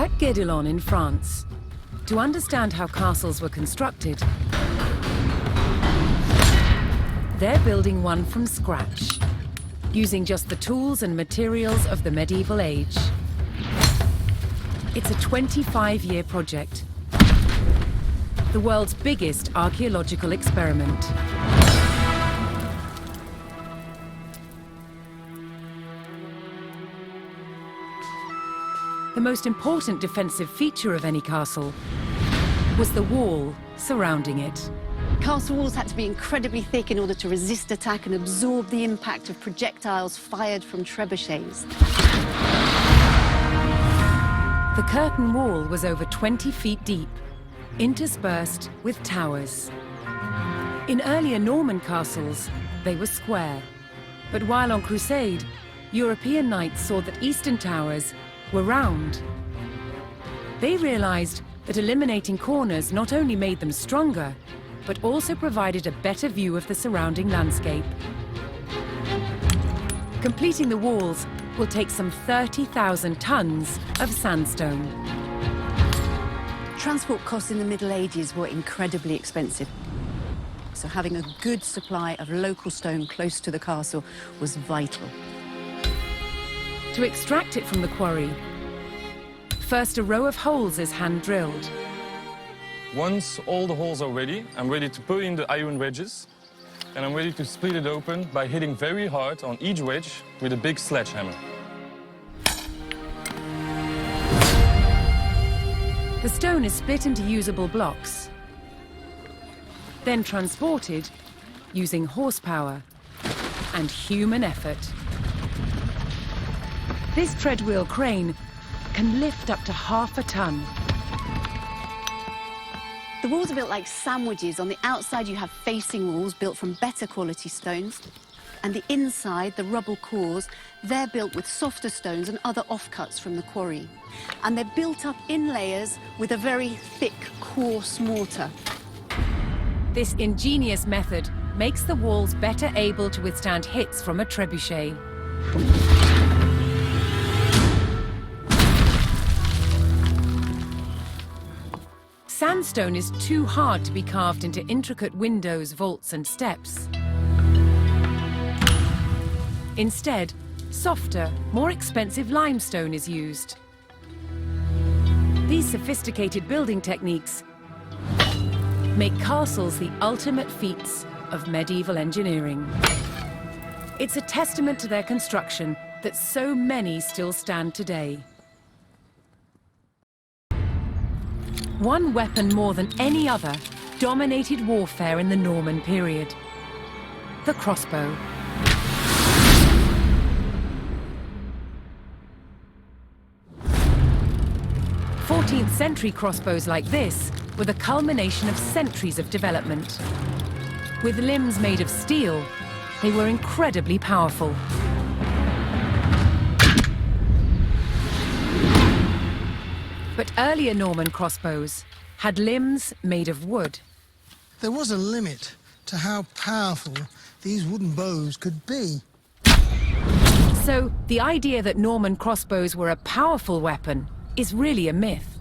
At Guédelon in France, to understand how castles were constructed, they're building one from scratch, using just the tools and materials of the medieval age. It's a 25-year project, the world's biggest archaeological experiment. The most important defensive feature of any castle was the wall surrounding it. Castle walls had to be incredibly thick in order to resist attack and absorb the impact of projectiles fired from trebuchets. The curtain wall was over 20 feet deep, interspersed with towers. In earlier Norman castles, they were square. But while on crusade, European knights saw that eastern towers were round. They realized that eliminating corners not only made them stronger, but also provided a better view of the surrounding landscape. Completing the walls will take some 30,000 tons of sandstone. Transport costs in the Middle Ages were incredibly expensive. So having a good supply of local stone close to the castle was vital. To extract it from the quarry, first a row of holes is hand-drilled. Once all the holes are ready, I'm ready to put in the iron wedges, and I'm ready to split it open by hitting very hard on each wedge with a big sledgehammer. The stone is split into usable blocks, then transported using horsepower and human effort. This treadwheel crane can lift up to half a ton. The walls are built like sandwiches. On the outside, you have facing walls built from better quality stones. And the inside, the rubble cores, they're built with softer stones and other offcuts from the quarry. And they're built up in layers with a very thick, coarse mortar. This ingenious method makes the walls better able to withstand hits from a trebuchet. Sandstone is too hard to be carved into intricate windows, vaults, and steps. Instead, softer, more expensive limestone is used. These sophisticated building techniques make castles the ultimate feats of medieval engineering. It's a testament to their construction that so many still stand today. One weapon more than any other dominated warfare in the Norman period: the crossbow. 14th century crossbows like this were the culmination of centuries of development. With limbs made of steel, they were incredibly powerful. But earlier Norman crossbows had limbs made of wood. There was a limit to how powerful these wooden bows could be. So the idea that Norman crossbows were a powerful weapon is really a myth.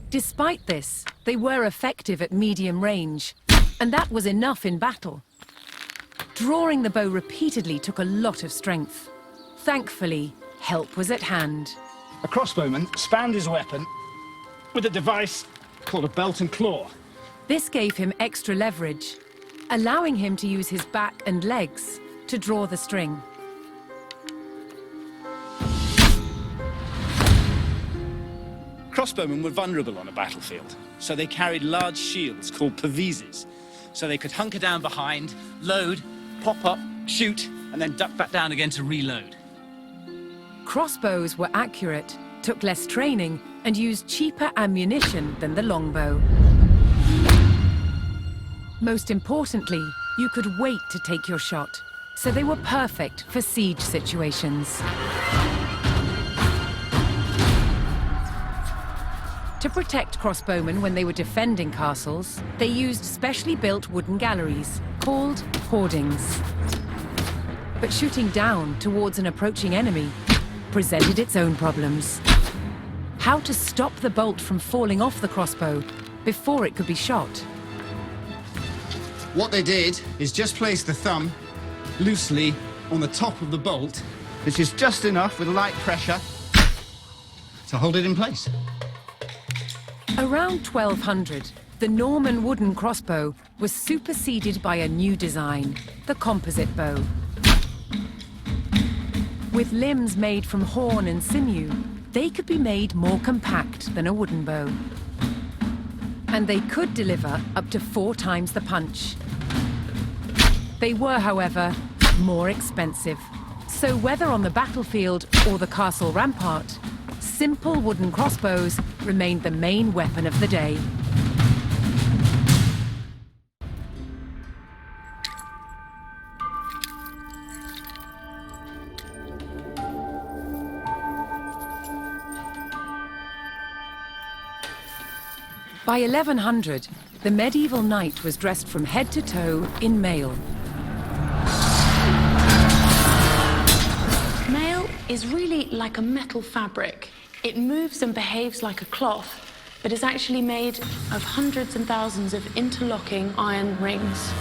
Despite this, they were effective at medium range, and that was enough in battle. Drawing the bow repeatedly took a lot of strength. Thankfully, help was at hand. A crossbowman spanned his weapon with a device called a belt and claw. This gave him extra leverage, allowing him to use his back and legs to draw the string. Crossbowmen were vulnerable on a battlefield, so they carried large shields called pervises, so they could hunker down behind, load, pop up, shoot, and then duck back down again to reload. Crossbows were accurate, took less training, and used cheaper ammunition than the longbow. Most importantly, you could wait to take your shot, so they were perfect for siege situations. To protect crossbowmen when they were defending castles, they used specially built wooden galleries, called hoardings. But shooting down towards an approaching enemy presented its own problems. how to stop the bolt from falling off the crossbow before it could be shot. What they did is just place the thumb loosely on the top of the bolt, which is just enough with light pressure to hold it in place. Around 1200, the Norman wooden crossbow was superseded by a new design, the composite bow. With limbs made from horn and sinew, they could be made more compact than a wooden bow. And they could deliver up to 4 times the punch. They were, however, more expensive. So whether on the battlefield or the castle rampart, simple wooden crossbows remained the main weapon of the day. By 1100, the medieval knight was dressed from head to toe in mail. Mail is really like a metal fabric. It moves and behaves like a cloth, but is actually made of hundreds and thousands of interlocking iron rings.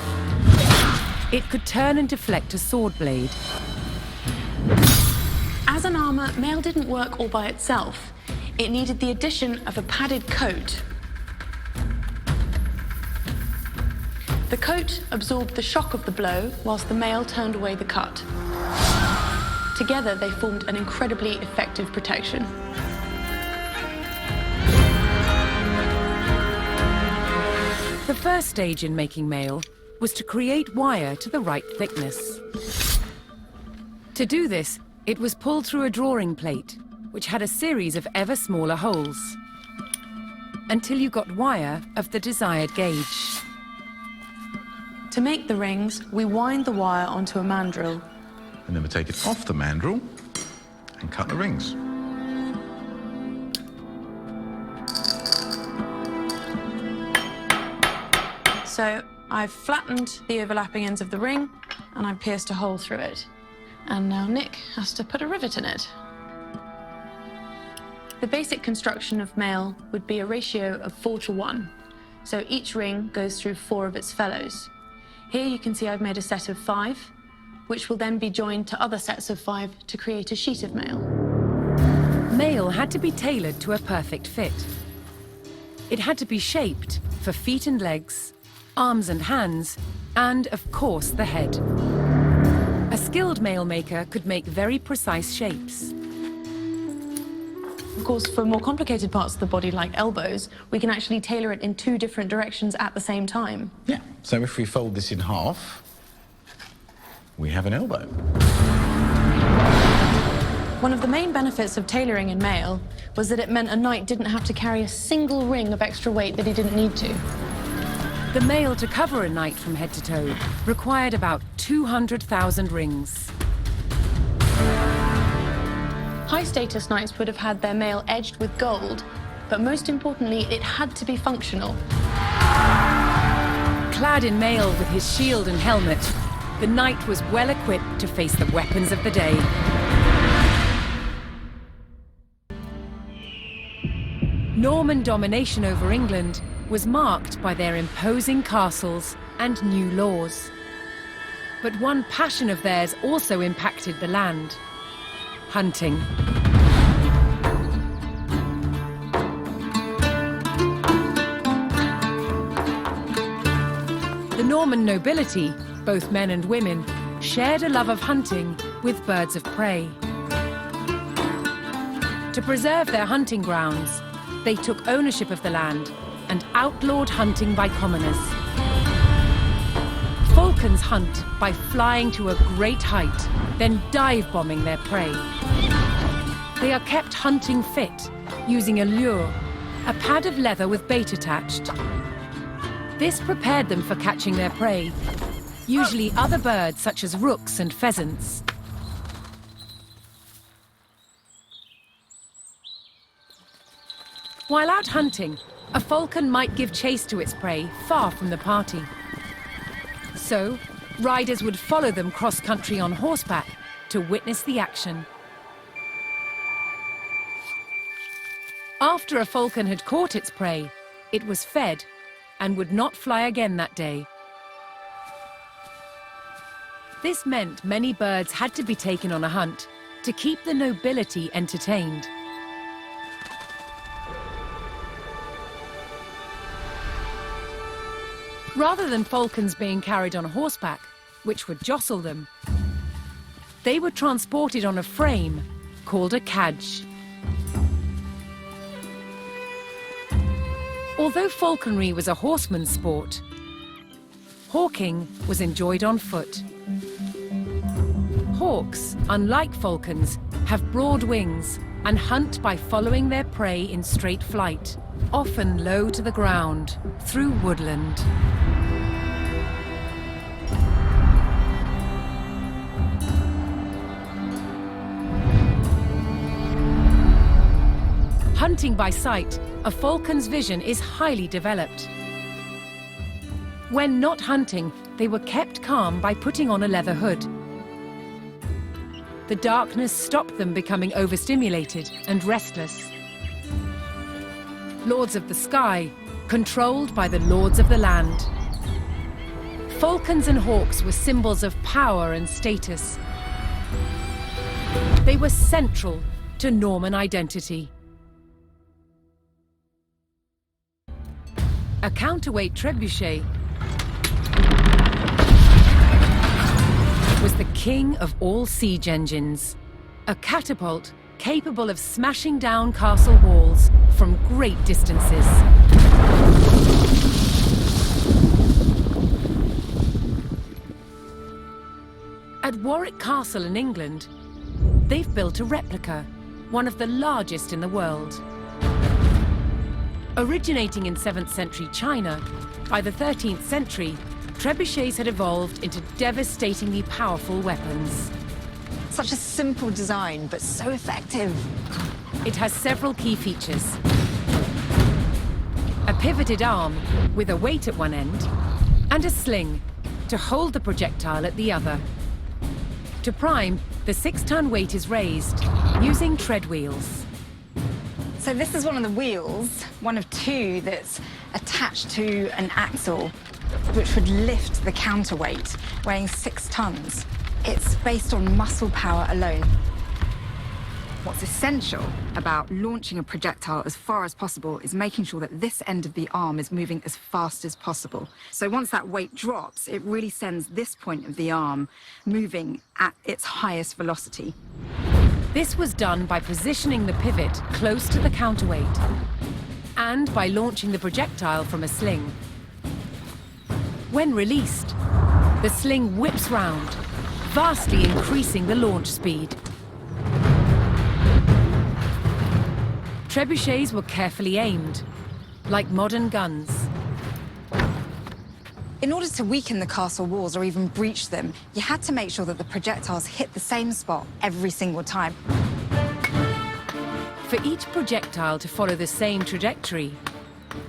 It could turn and deflect a sword blade. As an armor, mail didn't work all by itself. It needed the addition of a padded coat. The coat absorbed the shock of the blow, whilst the mail turned away the cut. Together, they formed an incredibly effective protection. The first stage in making mail was to create wire to the right thickness. To do this, it was pulled through a drawing plate, which had a series of ever smaller holes, until you got wire of the desired gauge. To make the rings, we wind the wire onto a mandrel. And then we take it off the mandrel and cut the rings. So I've flattened the overlapping ends of the ring and I've pierced a hole through it. And now Nick has to put a rivet in it. The basic construction of mail would be a ratio of 4:1. So each ring goes through 4 of its fellows. Here you can see I've made a set of 5, which will then be joined to other sets of 5 to create a sheet of mail. Mail had to be tailored to a perfect fit. It had to be shaped for feet and legs, arms and hands, and, of course, the head. A skilled mail maker could make very precise shapes. Of course, for more complicated parts of the body, like elbows, we can actually tailor it in 2 different directions at the same time. Yeah. So if we fold this in half, we have an elbow. One of the main benefits of tailoring in mail was that it meant a knight didn't have to carry a single ring of extra weight that he didn't need to. The mail to cover a knight from head to toe required about 200,000 rings. High-status knights would have had their mail edged with gold, but most importantly, it had to be functional. Clad in mail with his shield and helmet, the knight was well equipped to face the weapons of the day. Norman domination over England was marked by their imposing castles and new laws. But one passion of theirs also impacted the land: hunting. The Norman nobility, both men and women, shared a love of hunting with birds of prey. To preserve their hunting grounds, they took ownership of the land and outlawed hunting by commoners. Falcons hunt by flying to a great height, then dive-bombing their prey. They are kept hunting fit, using a lure, a pad of leather with bait attached. This prepared them for catching their prey, usually other birds such as rooks and pheasants. While out hunting, a falcon might give chase to its prey far from the party. So, riders would follow them cross-country on horseback to witness the action. After a falcon had caught its prey, it was fed and would not fly again that day. This meant many birds had to be taken on a hunt to keep the nobility entertained. Rather than falcons being carried on horseback, which would jostle them, they were transported on a frame called a cadge. Although falconry was a horseman's sport, hawking was enjoyed on foot. Hawks, unlike falcons, have broad wings and hunt by following their prey in straight flight, often low to the ground, through woodland. Hunting by sight, a falcon's vision is highly developed. When not hunting, they were kept calm by putting on a leather hood. The darkness stopped them becoming overstimulated and restless. Lords of the sky, controlled by the lords of the land. Falcons and hawks were symbols of power and status. They were central to Norman identity. A counterweight trebuchet was the king of all siege engines. A catapult capable of smashing down castle walls from great distances. At Warwick Castle in England, they've built a replica, one of the largest in the world. Originating in 7th century China, by the 13th century, trebuchets had evolved into devastatingly powerful weapons. Such a simple design, but so effective. It has several key features. A pivoted arm with a weight at one end, and a sling to hold the projectile at the other. To prime, the 6-ton weight is raised using tread wheels. So this is one of the wheels, one of two that's attached to an axle, which would lift the counterweight, weighing 6 tons. It's based on muscle power alone. What's essential about launching a projectile as far as possible is making sure that this end of the arm is moving as fast as possible. So once that weight drops, it really sends this point of the arm moving at its highest velocity. This was done by positioning the pivot close to the counterweight and by launching the projectile from a sling. When released, the sling whips round, vastly increasing the launch speed. Trebuchets were carefully aimed, like modern guns. In order to weaken the castle walls or even breach them, you had to make sure that the projectiles hit the same spot every single time. For each projectile to follow the same trajectory,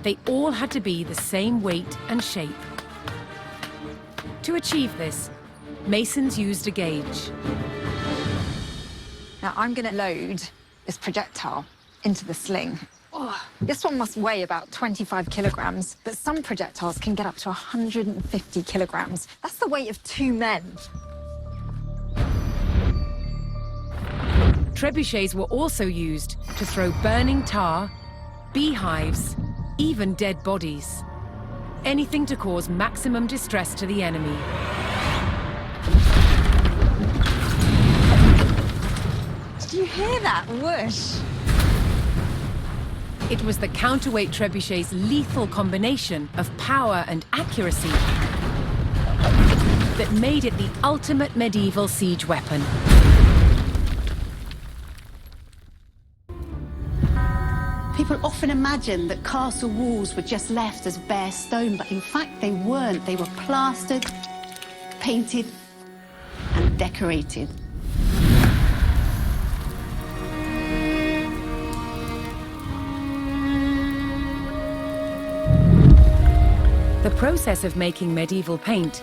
they all had to be the same weight and shape. To achieve this, masons used a gauge. Now I'm going to load this projectile into the sling. Oh, this one must weigh about 25 kilograms, but some projectiles can get up to 150 kilograms. That's the weight of 2 men. Trebuchets were also used to throw burning tar, beehives, even dead bodies. Anything to cause maximum distress to the enemy. Did you hear that whoosh? It was the counterweight trebuchet's lethal combination of power and accuracy that made it the ultimate medieval siege weapon. People often imagine that castle walls were just left as bare stone, but in fact they weren't. They were plastered, painted, and decorated. The process of making medieval paint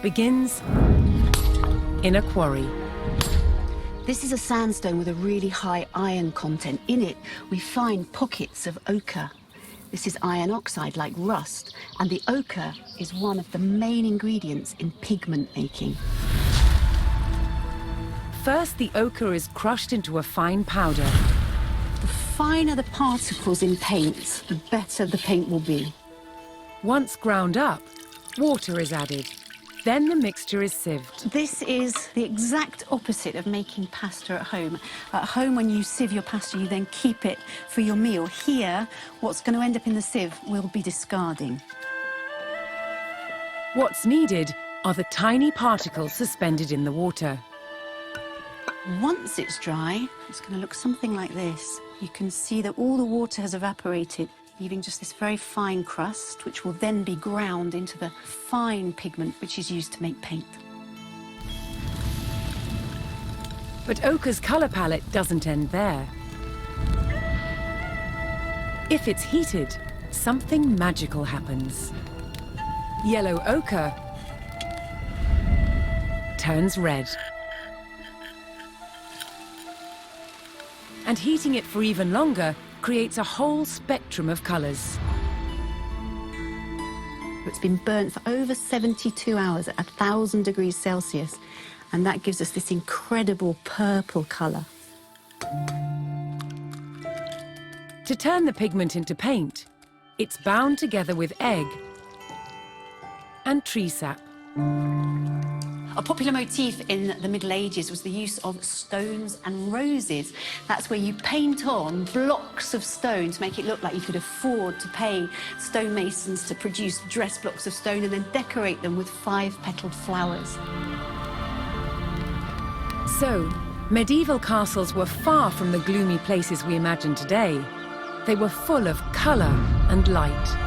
begins in a quarry. This is a sandstone with a really high iron content. In it, we find pockets of ochre. This is iron oxide, like rust, and the ochre is one of the main ingredients in pigment making. First, the ochre is crushed into a fine powder. The finer the particles in paint, the better the paint will be. Once ground up, water is added. Then the mixture is sieved. This is the exact opposite of making pasta at home. At home, when you sieve your pasta, you then keep it for your meal. Here, what's going to end up in the sieve will be discarding. What's needed are the tiny particles suspended in the water. Once it's dry, it's going to look something like this. You can see that all the water has evaporated, leaving just this very fine crust, which will then be ground into the fine pigment which is used to make paint. But ochre's colour palette doesn't end there. If it's heated, something magical happens. Yellow ochre turns red. And heating it for even longer creates a whole spectrum of colours. It's been burnt for over 72 hours at 1,000 degrees Celsius, and that gives us this incredible purple colour. To turn the pigment into paint, it's bound together with egg and tree sap. A popular motif in the Middle Ages was the use of stones and roses. That's where you paint on blocks of stone to make it look like you could afford to pay stonemasons to produce dress blocks of stone and then decorate them with 5-petaled flowers. So, medieval castles were far from the gloomy places we imagine today. They were full of colour and light.